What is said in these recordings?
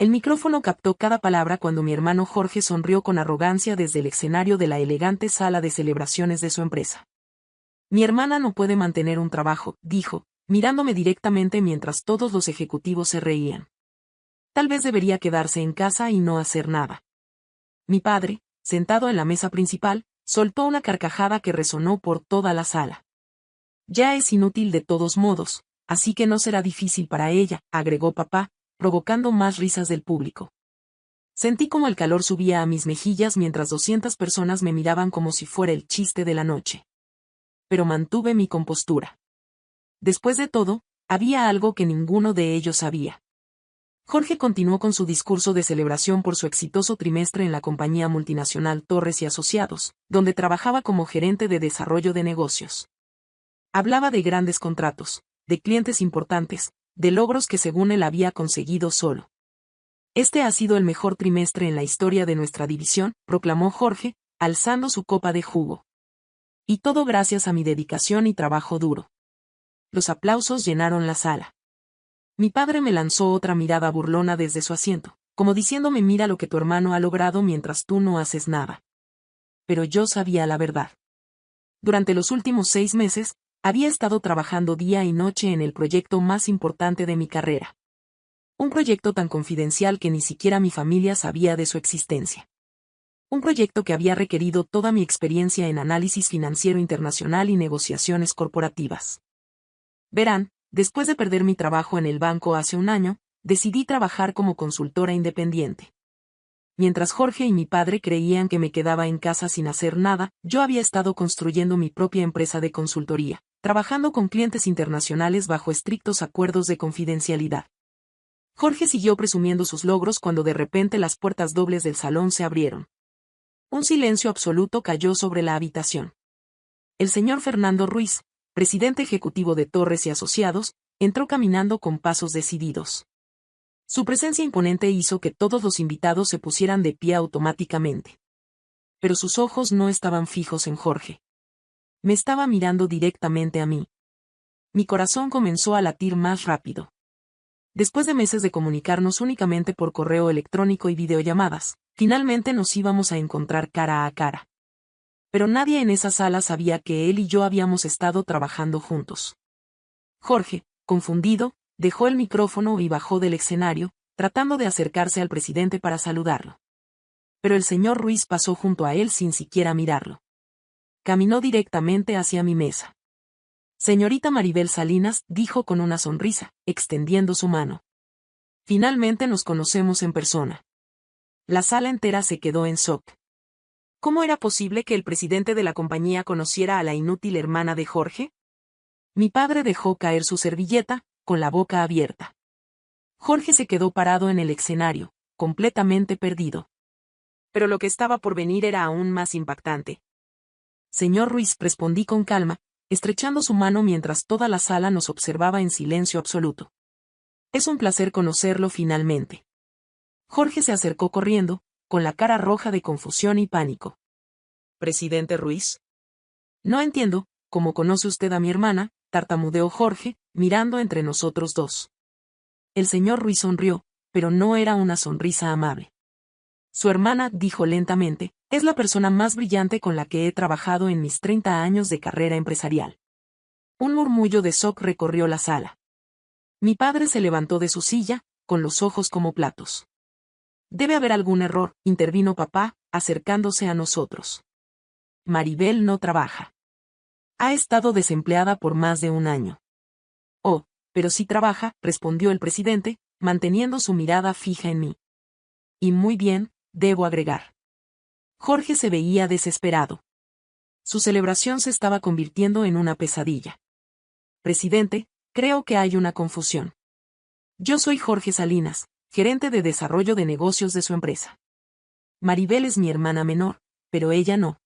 El micrófono captó cada palabra cuando mi hermano Jorge sonrió con arrogancia desde el escenario de la elegante sala de celebraciones de su empresa. Mi hermana no puede mantener un trabajo, dijo, mirándome directamente mientras todos los ejecutivos se reían. Tal vez debería quedarse en casa y no hacer nada. Mi padre, sentado en la mesa principal, soltó una carcajada que resonó por toda la sala. Ya es inútil de todos modos, así que no será difícil para ella, agregó papá, provocando más risas del público. Sentí como el calor subía a mis mejillas mientras 200 personas me miraban como si fuera el chiste de la noche. Pero mantuve mi compostura. Después de todo, había algo que ninguno de ellos sabía. Jorge continuó con su discurso de celebración por su exitoso trimestre en la compañía multinacional Torres y Asociados, donde trabajaba como gerente de desarrollo de negocios. Hablaba de grandes contratos, de clientes importantes, de logros que según él había conseguido solo. Este ha sido el mejor trimestre en la historia de nuestra división, proclamó Jorge, alzando su copa de jugo. Y todo gracias a mi dedicación y trabajo duro. Los aplausos llenaron la sala. Mi padre me lanzó otra mirada burlona desde su asiento, como diciéndome mira lo que tu hermano ha logrado mientras tú no haces nada. Pero yo sabía la verdad. Durante los últimos 6 meses, había estado trabajando día y noche en el proyecto más importante de mi carrera. Un proyecto tan confidencial que ni siquiera mi familia sabía de su existencia. Un proyecto que había requerido toda mi experiencia en análisis financiero internacional y negociaciones corporativas. Verán, después de perder mi trabajo en el banco hace un año, decidí trabajar como consultora independiente. Mientras Jorge y mi padre creían que me quedaba en casa sin hacer nada, yo había estado construyendo mi propia empresa de consultoría, trabajando con clientes internacionales bajo estrictos acuerdos de confidencialidad. Jorge siguió presumiendo sus logros cuando de repente las puertas dobles del salón se abrieron. Un silencio absoluto cayó sobre la habitación. El señor Fernando Ruiz, presidente ejecutivo de Torres y Asociados, entró caminando con pasos decididos. Su presencia imponente hizo que todos los invitados se pusieran de pie automáticamente. Pero sus ojos no estaban fijos en Jorge. Me estaba mirando directamente a mí. Mi corazón comenzó a latir más rápido. Después de meses de comunicarnos únicamente por correo electrónico y videollamadas, finalmente nos íbamos a encontrar cara a cara. Pero nadie en esa sala sabía que él y yo habíamos estado trabajando juntos. Jorge, confundido, dejó el micrófono y bajó del escenario, tratando de acercarse al presidente para saludarlo. Pero el señor Ruiz pasó junto a él sin siquiera mirarlo. Caminó directamente hacia mi mesa. Señorita Maribel Salinas, dijo con una sonrisa, extendiendo su mano. Finalmente nos conocemos en persona. La sala entera se quedó en shock. ¿Cómo era posible que el presidente de la compañía conociera a la inútil hermana de Jorge? Mi padre dejó caer su servilleta, con la boca abierta. Jorge se quedó parado en el escenario, completamente perdido. Pero lo que estaba por venir era aún más impactante. Señor Ruiz, respondí con calma, estrechando su mano mientras toda la sala nos observaba en silencio absoluto. Es un placer conocerlo finalmente. Jorge se acercó corriendo, con la cara roja de confusión y pánico. ¿Presidente Ruiz? No entiendo, ¿cómo conoce usted a mi hermana?, tartamudeó Jorge, mirando entre nosotros dos. El señor Ruiz sonrió, pero no era una sonrisa amable. Su hermana, dijo lentamente, es la persona más brillante con la que he trabajado en mis 30 años de carrera empresarial. Un murmullo de shock recorrió la sala. Mi padre se levantó de su silla, con los ojos como platos. Debe haber algún error, intervino papá, acercándose a nosotros. Maribel no trabaja. Ha estado desempleada por más de un año. Oh, pero sí trabaja, respondió el presidente, manteniendo su mirada fija en mí. Y muy bien, debo agregar. Jorge se veía desesperado. Su celebración se estaba convirtiendo en una pesadilla. Presidente, creo que hay una confusión. Yo soy Jorge Salinas, gerente de desarrollo de negocios de su empresa. Maribel es mi hermana menor, pero ella no.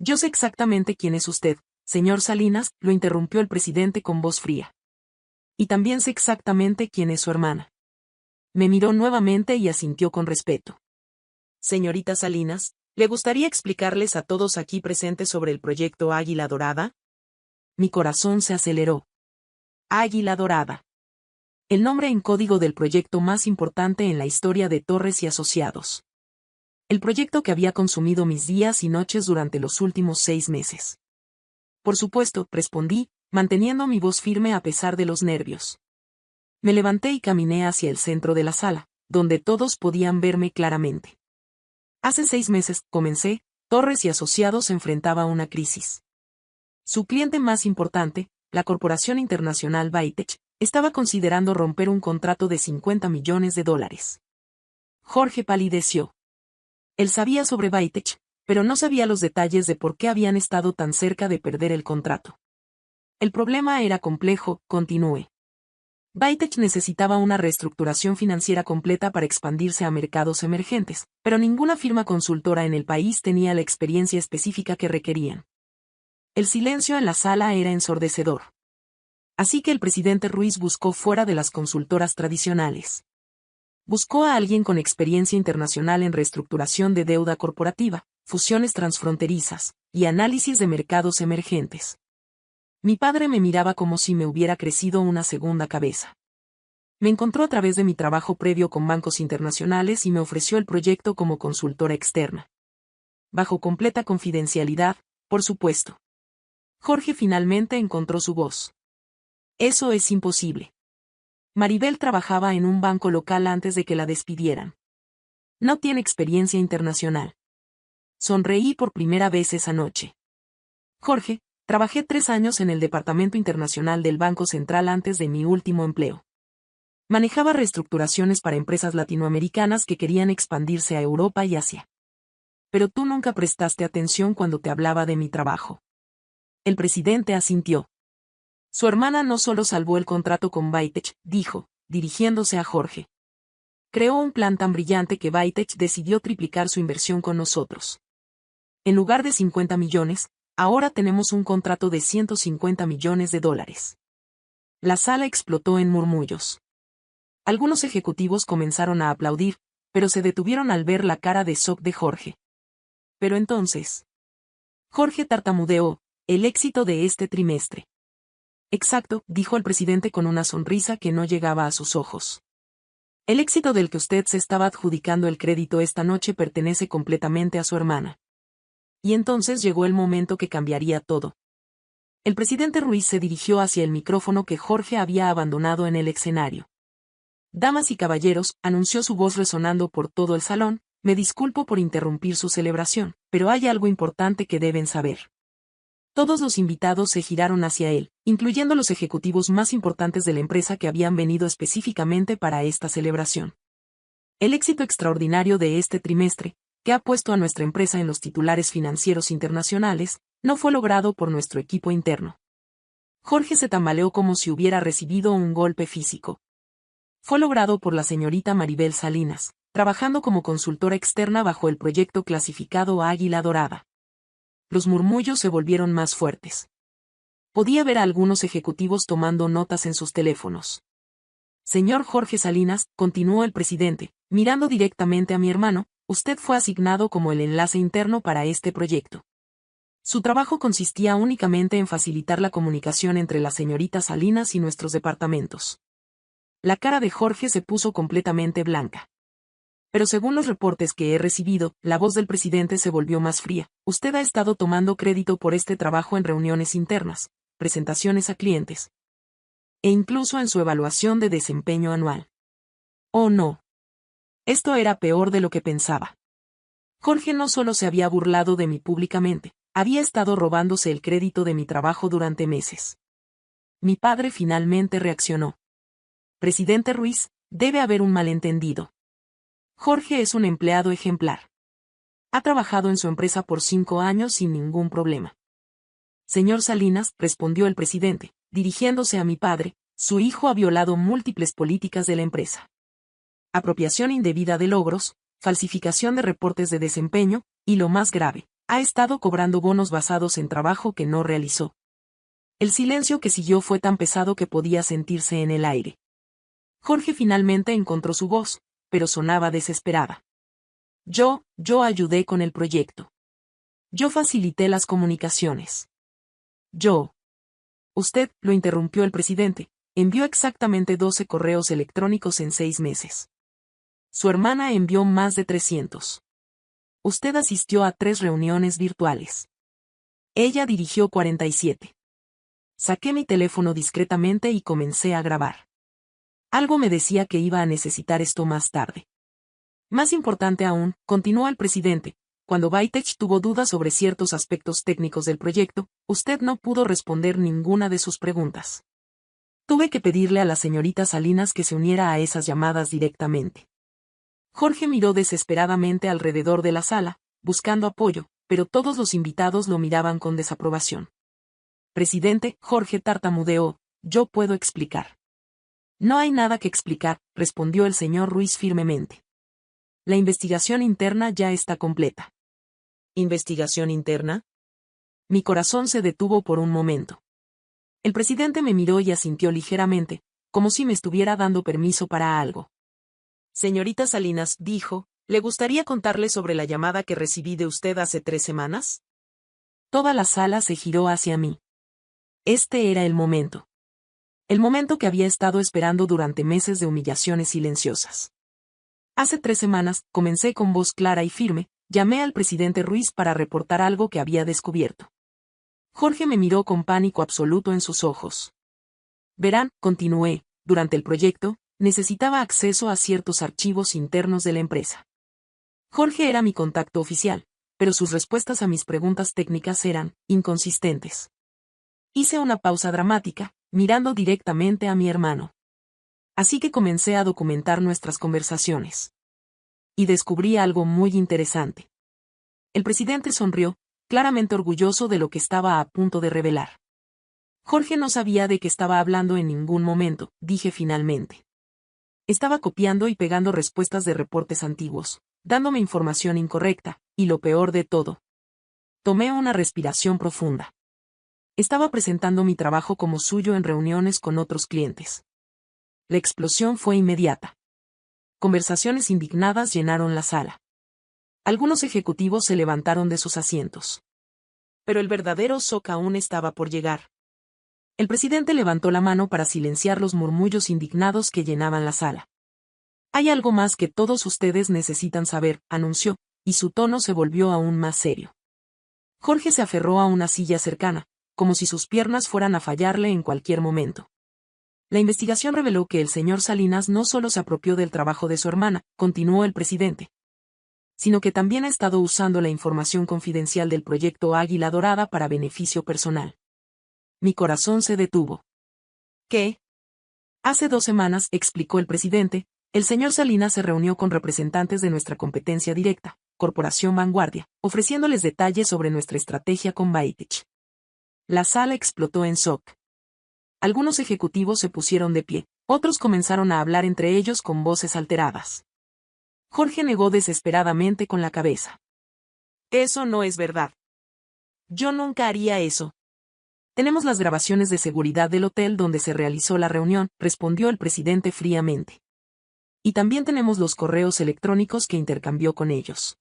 Yo sé exactamente quién es usted, señor Salinas, lo interrumpió el presidente con voz fría. Y también sé exactamente quién es su hermana. Me miró nuevamente y asintió con respeto. Señorita Salinas, ¿le gustaría explicarles a todos aquí presentes sobre el proyecto Águila Dorada? Mi corazón se aceleró. Águila Dorada. El nombre en código del proyecto más importante en la historia de Torres y Asociados. El proyecto que había consumido mis días y noches durante los últimos 6 meses. Por supuesto, respondí, manteniendo mi voz firme a pesar de los nervios. Me levanté y caminé hacia el centro de la sala, donde todos podían verme claramente. Hace 6 meses, comencé, Torres y Asociados enfrentaba una crisis. Su cliente más importante, la corporación internacional Bytech, estaba considerando romper un contrato de $50 millones. Jorge palideció. Él sabía sobre Bytech, pero no sabía los detalles de por qué habían estado tan cerca de perder el contrato. El problema era complejo, continué. Bytech necesitaba una reestructuración financiera completa para expandirse a mercados emergentes, pero ninguna firma consultora en el país tenía la experiencia específica que requerían. El silencio en la sala era ensordecedor. Así que el presidente Ruiz buscó fuera de las consultoras tradicionales. Buscó a alguien con experiencia internacional en reestructuración de deuda corporativa, fusiones transfronterizas, y análisis de mercados emergentes. Mi padre me miraba como si me hubiera crecido una segunda cabeza. Me encontró a través de mi trabajo previo con bancos internacionales y me ofreció el proyecto como consultora externa. Bajo completa confidencialidad, por supuesto. Jorge finalmente encontró su voz. Eso es imposible. Maribel trabajaba en un banco local antes de que la despidieran. No tiene experiencia internacional. Sonreí por primera vez esa noche. Jorge, trabajé 3 años en el Departamento Internacional del Banco Central antes de mi último empleo. Manejaba reestructuraciones para empresas latinoamericanas que querían expandirse a Europa y Asia. Pero tú nunca prestaste atención cuando te hablaba de mi trabajo. El presidente asintió. Su hermana no solo salvó el contrato con Bytech, dijo, dirigiéndose a Jorge. Creó un plan tan brillante que Bytech decidió triplicar su inversión con nosotros. En lugar de 50 millones, ahora tenemos un contrato de $150 millones. La sala explotó en murmullos. Algunos ejecutivos comenzaron a aplaudir, pero se detuvieron al ver la cara de shock de Jorge. Pero entonces. Jorge tartamudeó, el éxito de este trimestre. Exacto, dijo el presidente con una sonrisa que no llegaba a sus ojos. El éxito del que usted se estaba adjudicando el crédito esta noche pertenece completamente a su hermana. Y entonces llegó el momento que cambiaría todo. El presidente Ruiz se dirigió hacia el micrófono que Jorge había abandonado en el escenario. Damas y caballeros, anunció su voz resonando por todo el salón, me disculpo por interrumpir su celebración, pero hay algo importante que deben saber. Todos los invitados se giraron hacia él, incluyendo los ejecutivos más importantes de la empresa que habían venido específicamente para esta celebración. El éxito extraordinario de este trimestre, que ha puesto a nuestra empresa en los titulares financieros internacionales, no fue logrado por nuestro equipo interno. Jorge se tambaleó como si hubiera recibido un golpe físico. Fue logrado por la señorita Maribel Salinas, trabajando como consultora externa bajo el proyecto clasificado Águila Dorada. Los murmullos se volvieron más fuertes. Podía ver a algunos ejecutivos tomando notas en sus teléfonos. Señor Jorge Salinas, continuó el presidente, mirando directamente a mi hermano, usted fue asignado como el enlace interno para este proyecto. Su trabajo consistía únicamente en facilitar la comunicación entre la señorita Salinas y nuestros departamentos. La cara de Jorge se puso completamente blanca. Pero según los reportes que he recibido, la voz del presidente se volvió más fría. Usted ha estado tomando crédito por este trabajo en reuniones internas, presentaciones a clientes, e incluso en su evaluación de desempeño anual. Oh no. Esto era peor de lo que pensaba. Jorge no solo se había burlado de mí públicamente, había estado robándose el crédito de mi trabajo durante meses. Mi padre finalmente reaccionó. Presidente Ruiz, debe haber un malentendido. Jorge es un empleado ejemplar. Ha trabajado en su empresa por 5 años sin ningún problema. Señor Salinas, respondió el presidente, dirigiéndose a mi padre, su hijo ha violado múltiples políticas de la empresa. Apropiación indebida de logros, falsificación de reportes de desempeño, y lo más grave, ha estado cobrando bonos basados en trabajo que no realizó. El silencio que siguió fue tan pesado que podía sentirse en el aire. Jorge finalmente encontró su voz, pero sonaba desesperada. Yo ayudé con el proyecto. Yo facilité las comunicaciones. Usted, lo interrumpió el presidente, envió exactamente 12 correos electrónicos en 6 meses. Su hermana envió más de 300. Usted asistió a 3 reuniones virtuales. Ella dirigió 47. Saqué mi teléfono discretamente y comencé a grabar. Algo me decía que iba a necesitar esto más tarde. Más importante aún, continuó el presidente, cuando Bytech tuvo dudas sobre ciertos aspectos técnicos del proyecto, usted no pudo responder ninguna de sus preguntas. Tuve que pedirle a la señorita Salinas que se uniera a esas llamadas directamente. Jorge miró desesperadamente alrededor de la sala, buscando apoyo, pero todos los invitados lo miraban con desaprobación. Presidente, Jorge tartamudeó, yo puedo explicar. No hay nada que explicar, respondió el señor Ruiz firmemente. La investigación interna ya está completa. ¿Investigación interna? Mi corazón se detuvo por un momento. El presidente me miró y asintió ligeramente, como si me estuviera dando permiso para algo. Señorita Salinas, dijo, ¿le gustaría contarle sobre la llamada que recibí de usted hace 3 semanas? Toda la sala se giró hacia mí. Este era el momento. El momento que había estado esperando durante meses de humillaciones silenciosas. Hace 3 semanas, comencé con voz clara y firme, llamé al presidente Ruiz para reportar algo que había descubierto. Jorge me miró con pánico absoluto en sus ojos. Verán, continué, durante el proyecto, necesitaba acceso a ciertos archivos internos de la empresa. Jorge era mi contacto oficial, pero sus respuestas a mis preguntas técnicas eran inconsistentes. Hice una pausa dramática, mirando directamente a mi hermano. Así que comencé a documentar nuestras conversaciones. Y descubrí algo muy interesante. El presidente sonrió, claramente orgulloso de lo que estaba a punto de revelar. Jorge no sabía de qué estaba hablando en ningún momento, dije finalmente. Estaba copiando y pegando respuestas de reportes antiguos, dándome información incorrecta, y lo peor de todo. Tomé una respiración profunda. Estaba presentando mi trabajo como suyo en reuniones con otros clientes. La explosión fue inmediata. Conversaciones indignadas llenaron la sala. Algunos ejecutivos se levantaron de sus asientos. Pero el verdadero shock aún estaba por llegar. El presidente levantó la mano para silenciar los murmullos indignados que llenaban la sala. Hay algo más que todos ustedes necesitan saber, anunció, y su tono se volvió aún más serio. Jorge se aferró a una silla cercana, como si sus piernas fueran a fallarle en cualquier momento. La investigación reveló que el señor Salinas no solo se apropió del trabajo de su hermana, continuó el presidente, sino que también ha estado usando la información confidencial del proyecto Águila Dorada para beneficio personal. Mi corazón se detuvo. ¿Qué? Hace 2 semanas, explicó el presidente, el señor Salinas se reunió con representantes de nuestra competencia directa, Corporación Vanguardia, ofreciéndoles detalles sobre nuestra estrategia con Bytech. La sala explotó en shock. Algunos ejecutivos se pusieron de pie, otros comenzaron a hablar entre ellos con voces alteradas. Jorge negó desesperadamente con la cabeza. Eso no es verdad. Yo nunca haría eso. Tenemos las grabaciones de seguridad del hotel donde se realizó la reunión, respondió el presidente fríamente. Y también tenemos los correos electrónicos que intercambió con ellos.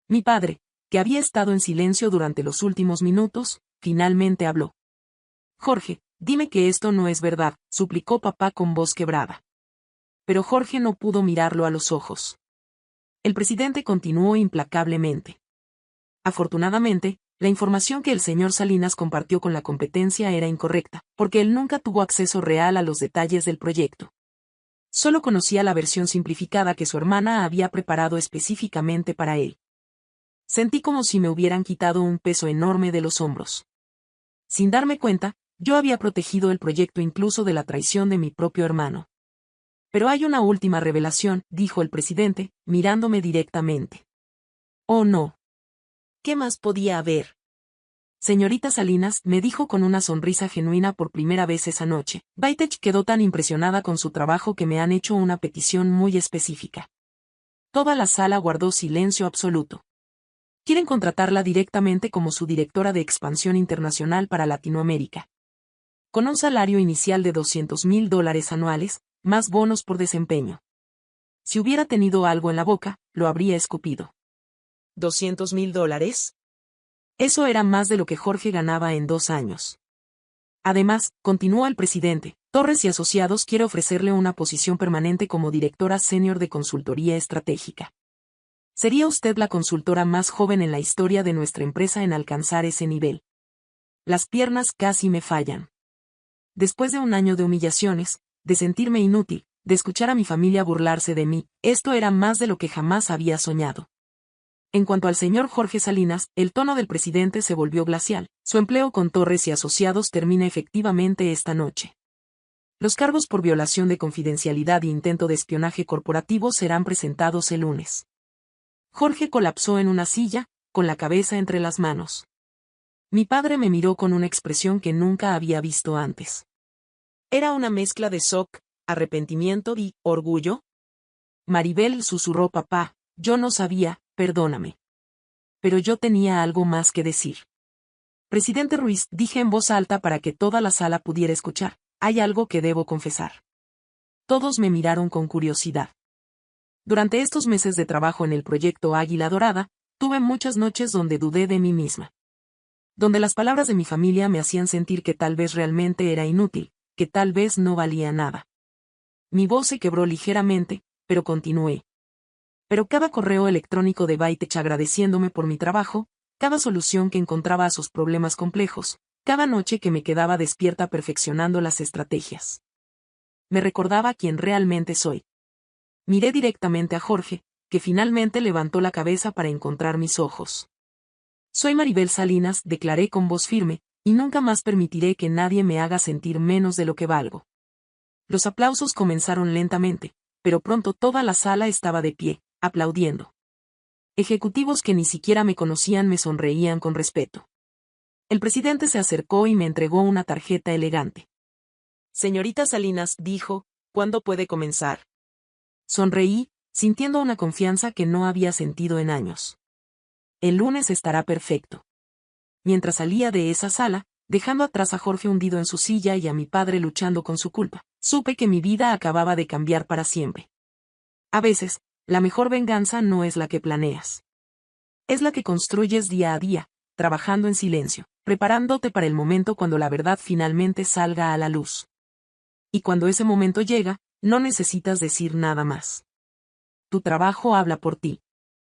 Mi padre, que había estado en silencio durante los últimos minutos, finalmente habló. Jorge, dime que esto no es verdad, suplicó papá con voz quebrada. Pero Jorge no pudo mirarlo a los ojos. El presidente continuó implacablemente. Afortunadamente, la información que el señor Salinas compartió con la competencia era incorrecta, porque él nunca tuvo acceso real a los detalles del proyecto. Solo conocía la versión simplificada que su hermana había preparado específicamente para él. Sentí como si me hubieran quitado un peso enorme de los hombros. Sin darme cuenta, yo había protegido el proyecto incluso de la traición de mi propio hermano. Pero hay una última revelación, dijo el presidente, mirándome directamente. Oh no. ¿Qué más podía haber? Señorita Salinas, me dijo con una sonrisa genuina por primera vez esa noche, Bytech quedó tan impresionada con su trabajo que me han hecho una petición muy específica. Toda la sala guardó silencio absoluto. Quieren contratarla directamente como su directora de expansión internacional para Latinoamérica. Con un salario inicial de $200,000 anuales, más bonos por desempeño. Si hubiera tenido algo en la boca, lo habría escupido. ¿$200,000? Eso era más de lo que Jorge ganaba en 2 años. Además, continuó el presidente, Torres y Asociados quiere ofrecerle una posición permanente como directora senior de consultoría estratégica. Sería usted la consultora más joven en la historia de nuestra empresa en alcanzar ese nivel. Las piernas casi me fallan. Después de un año de humillaciones, de sentirme inútil, de escuchar a mi familia burlarse de mí, esto era más de lo que jamás había soñado. En cuanto al señor Jorge Salinas, el tono del presidente se volvió glacial. Su empleo con Torres y Asociados termina efectivamente esta noche. Los cargos por violación de confidencialidad e intento de espionaje corporativo serán presentados el lunes. Jorge colapsó en una silla, con la cabeza entre las manos. Mi padre me miró con una expresión que nunca había visto antes. Era una mezcla de shock, arrepentimiento y orgullo. Maribel, susurró papá, yo no sabía, perdóname. Pero yo tenía algo más que decir. Presidente Ruiz, dije en voz alta para que toda la sala pudiera escuchar, hay algo que debo confesar. Todos me miraron con curiosidad. Durante estos meses de trabajo en el proyecto Águila Dorada, tuve muchas noches donde dudé de mí misma. Donde las palabras de mi familia me hacían sentir que tal vez realmente era inútil, que tal vez no valía nada. Mi voz se quebró ligeramente, pero continué. Pero cada correo electrónico de Baitech agradeciéndome por mi trabajo, cada solución que encontraba a sus problemas complejos, cada noche que me quedaba despierta perfeccionando las estrategias. Me recordaba quién realmente soy. Miré directamente a Jorge, que finalmente levantó la cabeza para encontrar mis ojos. Soy Maribel Salinas, declaré con voz firme, y nunca más permitiré que nadie me haga sentir menos de lo que valgo. Los aplausos comenzaron lentamente, pero pronto toda la sala estaba de pie, aplaudiendo. Ejecutivos que ni siquiera me conocían me sonreían con respeto. El presidente se acercó y me entregó una tarjeta elegante. Señorita Salinas, dijo, ¿cuándo puede comenzar? Sonreí, sintiendo una confianza que no había sentido en años. El lunes estará perfecto. Mientras salía de esa sala, dejando atrás a Jorge hundido en su silla y a mi padre luchando con su culpa, supe que mi vida acababa de cambiar para siempre. A veces, la mejor venganza no es la que planeas. Es la que construyes día a día, trabajando en silencio, preparándote para el momento cuando la verdad finalmente salga a la luz. Y cuando ese momento llega, no necesitas decir nada más. Tu trabajo habla por ti.